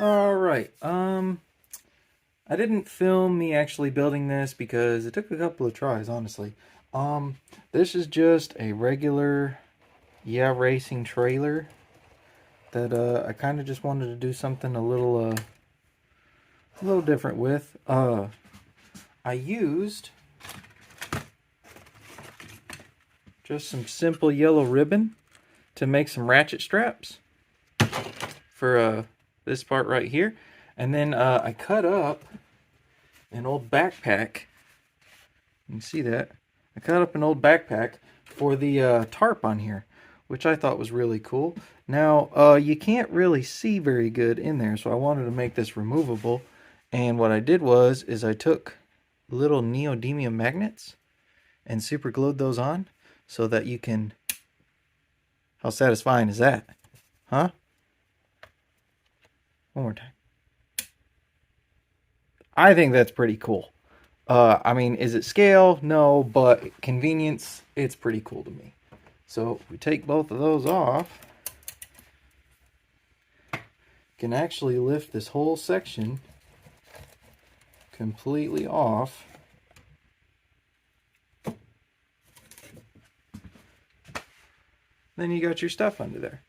Alright, I didn't film me actually building this because it took a couple of tries, honestly. This is just a regular, racing trailer that, I kind of just wanted to do something a little different with. I used just some simple yellow ribbon to make some ratchet straps for, this part right here, and then I cut up an old backpack. You can see that I cut up an old backpack for the tarp on here, which I thought was really cool. Now you can't really see very good in there, so I wanted to make this removable, and what I did was I took little neodymium magnets and super glued those on so that you can... How satisfying is that, huh? One more time. I think that's pretty cool. I mean, is it scale? No, but convenience, it's pretty cool to me. So if we take both of those off, you can actually lift this whole section completely off. Then you got your stuff under there.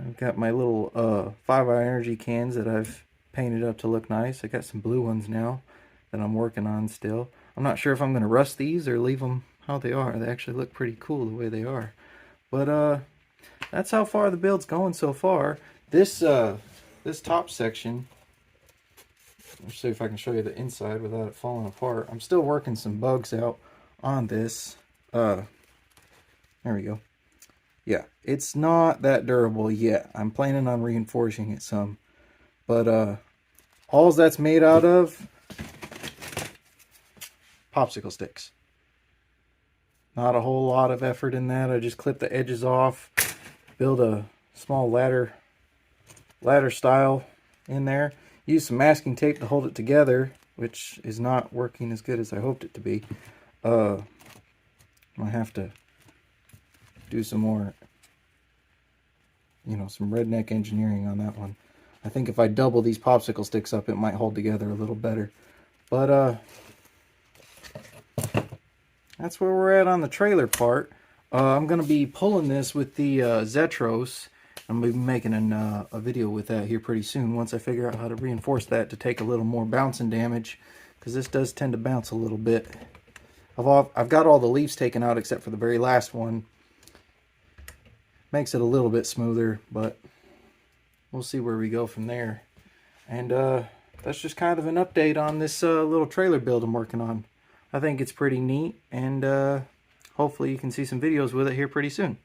I've got my little 5-hour energy cans that I've painted up to look nice. I got some blue ones now that I'm working on still. I'm not sure if I'm going to rust these or leave them how they are. They actually look pretty cool the way they are. But that's how far the build's going so far. This this top section, let's see if I can show you the inside without it falling apart. I'm still working some bugs out on this. There we go. Yeah, it's not that durable yet. I'm planning on reinforcing it some. But all that's made out of popsicle sticks. Not a whole lot of effort in that. I just clip the edges off, build a small ladder style in there. Use some masking tape to hold it together, which is not working as good as I hoped it to be. I have to do some more, some redneck engineering on that one. I think if I double these popsicle sticks up, it might hold together a little better. But that's where we're at on the trailer part. I'm going to be pulling this with the Zetros. I'm going to be making a video with that here pretty soon once I figure out how to reinforce that to take a little more bouncing damage, because this does tend to bounce a little bit. I've got all the leaves taken out except for the very last one. Makes it a little bit smoother, but we'll see where we go from there. And that's just kind of an update on this little trailer build I'm working on. I think it's pretty neat, and hopefully you can see some videos with it here pretty soon.